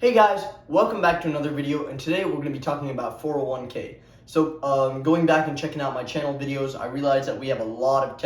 Hey guys, welcome back to another video, and today we're going to be talking about 401k. So going back and checking out my channel videos, I realized that we have a lot of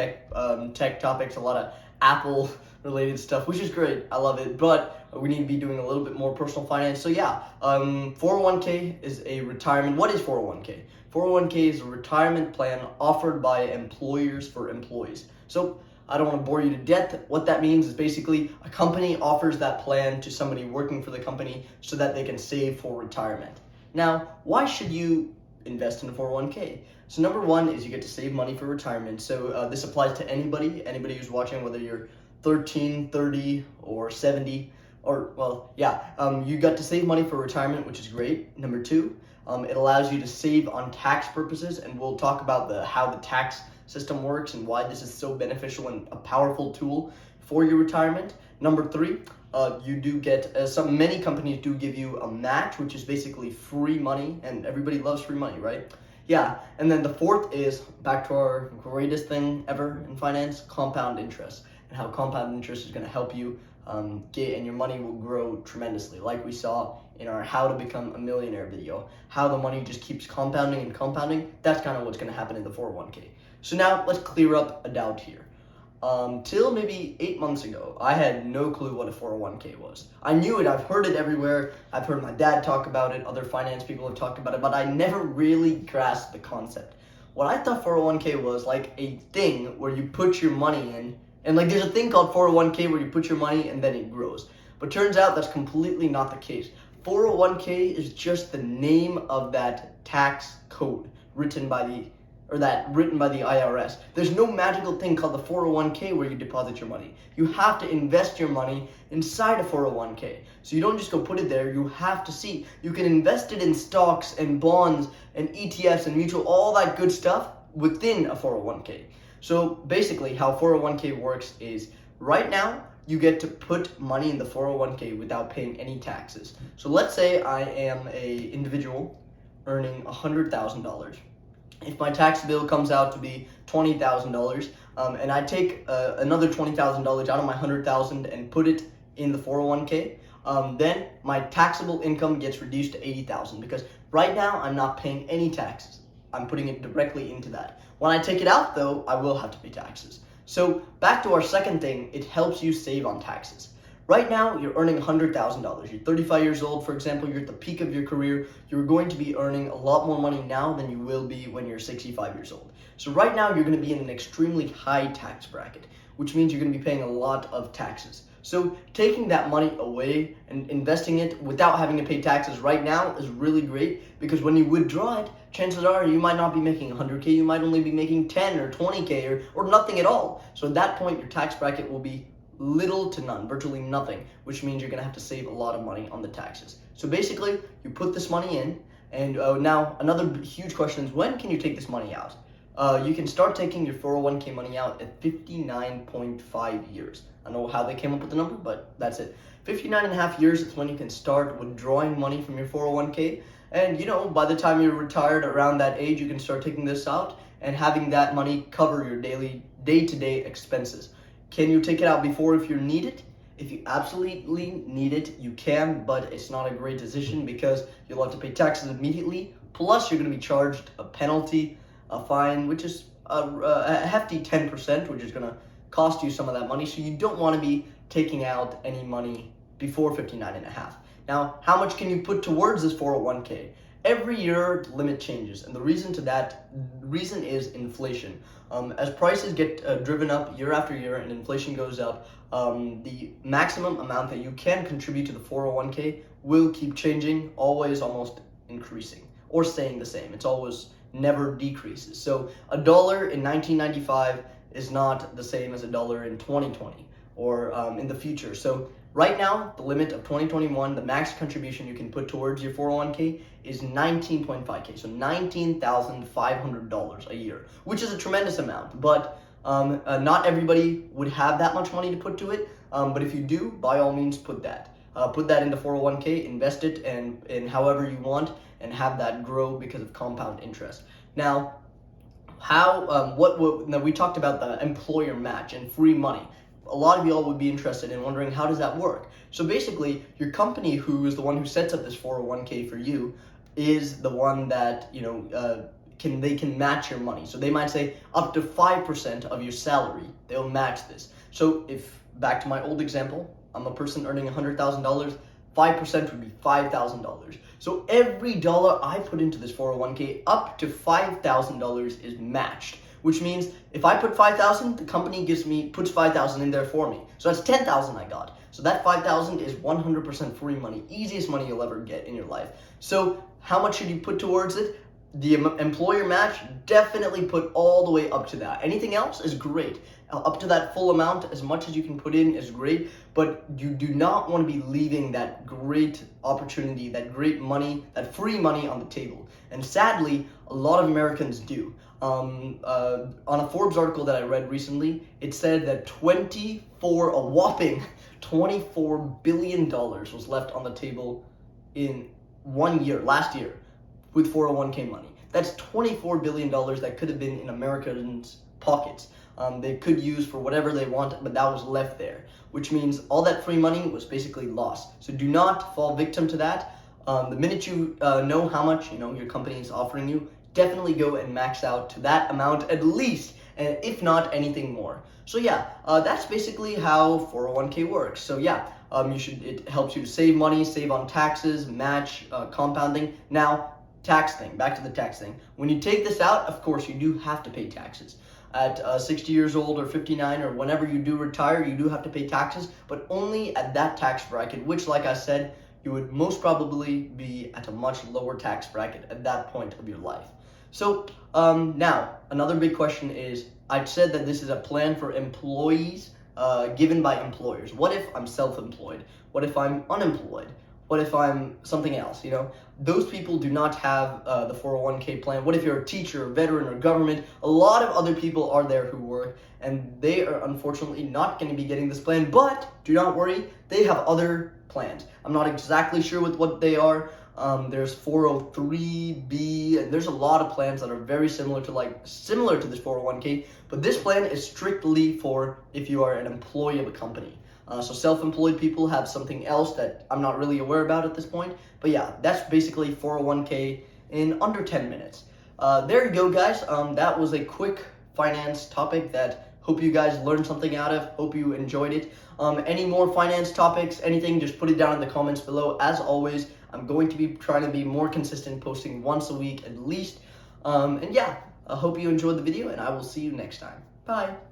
tech topics, a lot of Apple related stuff, which is great. I love it, but we need to be doing a little bit more personal finance. So yeah, 401k is a retirement. What is 401k? 401k is a retirement plan offered by employers for employees. So I don't want to bore you to death. What that means is basically a company offers that plan to somebody working for the company so that they can save for retirement. Now, why should you invest in a 401k? So number one is you get to save money for retirement. So this applies to anybody who's watching, whether you're 13, 30, or 70, you got to save money for retirement, which is great. Number two, it allows you to save on tax purposes, and we'll talk about how the tax system works and why this is so beneficial and a powerful tool for your retirement. Number three, you do get many companies do give you a match, which is basically free money, and everybody loves free money, right? Yeah, and then the fourth is back to our greatest thing ever in finance, compound interest, and how compound interest is going to help you and your money will grow tremendously, like we saw in our how to become a millionaire video. How the money just keeps compounding and compounding. That's kind of what's going to happen in the 401k. So now let's clear up a doubt here. Till maybe 8 months ago, I had no clue what a 401k was. I knew it, I've heard it everywhere. I've heard my dad talk about it, other finance people have talked about it, but I never really grasped the concept. What I thought 401k was like a thing where you put your money in, and like there's a thing called 401k where you put your money and then it grows. But turns out that's completely not the case. 401k is just the name of that tax code written by the IRS. There's no magical thing called the 401k where you deposit your money. You have to invest your money inside a 401k. So you don't just go put it there, you have to see. You can invest it in stocks and bonds and ETFs and mutual, all that good stuff within a 401k. So basically how 401k works is right now you get to put money in the 401k without paying any taxes. So let's say I am a individual earning $100,000. If my tax bill comes out to be $20,000, and I take another $20,000 out of my $100,000 and put it in the 401k, then my taxable income gets reduced to $80,000 because right now I'm not paying any taxes. I'm putting it directly into that. When I take it out, though, I will have to pay taxes. So back to our second thing, it helps you save on taxes. Right now, you're earning $100,000. You're 35 years old, for example, you're at the peak of your career. You're going to be earning a lot more money now than you will be when you're 65 years old. So right now, you're going to be in an extremely high tax bracket, which means you're going to be paying a lot of taxes. So taking that money away and investing it without having to pay taxes right now is really great, because when you withdraw it, chances are you might not be making 100k, you might only be making 10 or 20k or nothing at all. So at that point, your tax bracket will be little to none, virtually nothing, which means you're going to have to save a lot of money on the taxes. So basically, you put this money in, and now another huge question is, when can you take this money out? You can start taking your 401k money out at 59.5 years. I don't know how they came up with the number, but that's it. 59.5 years is when you can start withdrawing money from your 401k. And by the time you're retired around that age, you can start taking this out and having that money cover your daily, day-to-day expenses. Can you take it out before if you need it? If you absolutely need it, you can, but it's not a great decision because you'll have to pay taxes immediately. Plus, you're going to be charged a penalty, a fine, which is a hefty 10%, which is going to cost you some of that money. So you don't want to be taking out any money before 59.5. Now, how much can you put towards this 401k? Every year, the limit changes, and the reason is inflation. As prices get driven up year after year and inflation goes up, the maximum amount that you can contribute to the 401k will keep changing, always almost increasing or staying the same. It's always never decreases. So $1 in 1995 is not the same as $1 in 2020 or in the future. So right now, the limit of 2021, the max contribution you can put towards your 401k is 19.5k, so $19,500 a year, which is a tremendous amount, but not everybody would have that much money to put to it, but if you do, by all means, put that into 401k, invest it in however you want, and have that grow because of compound interest. Now, now we talked about the employer match and free money. a lot of y'all would be interested in wondering, how does that work? So basically, your company, who is the one who sets up this 401k for you, is the one that, they can match your money. So they might say up to 5% of your salary, they'll match this. So if, back to my old example, I'm a person earning $100,000, 5% would be $5,000. So every dollar I put into this 401k, up to $5,000 is matched, which means if I put 5,000, the company puts 5,000 in there for me. So that's 10,000 I got. So that 5,000 is 100% free money, easiest money you'll ever get in your life. So how much should you put towards it? The employer match, definitely put all the way up to that. Anything else is great. Up to that full amount, as much as you can put in is great, but you do not want to be leaving that great opportunity, that great money, that free money on the table. And sadly, a lot of Americans do. On a Forbes article that I read recently, it said that a whopping $24 billion was left on the table in 1 year, last year, with 401k money. That's $24 billion that could have been in Americans' pockets. They could use for whatever they want, but that was left there, which means all that free money was basically lost. So do not fall victim to that. The minute you know how much your company is offering you, definitely go and max out to that amount at least, and if not, anything more. So yeah, that's basically how 401k works. So yeah, it helps you to save money, save on taxes, match, compounding. Now, tax thing, back to the tax thing. When you take this out, of course, you do have to pay taxes. At 60 years old or 59 or whenever you do retire, you do have to pay taxes, but only at that tax bracket, which, like I said, you would most probably be at a much lower tax bracket at that point of your life. So now, another big question is, I said that this is a plan for employees given by employers. What if I'm self-employed? What if I'm unemployed? What if I'm something else? Those people do not have the 401k plan. What if you're a teacher, a veteran, or government? A lot of other people are there who work, and they are unfortunately not going to be getting this plan, but do not worry, they have other plans. I'm not exactly sure what they are. There's 403b, and there's a lot of plans that are very similar to this 401k, but this plan is strictly for if you are an employee of a company. So self-employed people have something else that I'm not really aware about at this point. But yeah, that's basically 401k in under 10 minutes. There you go, guys. That was a quick finance topic that hope you guys learned something out of. Hope you enjoyed it. Any more finance topics, anything, just put it down in the comments below. As always, I'm going to be trying to be more consistent, posting once a week at least. And yeah, I hope you enjoyed the video, and I will see you next time. Bye.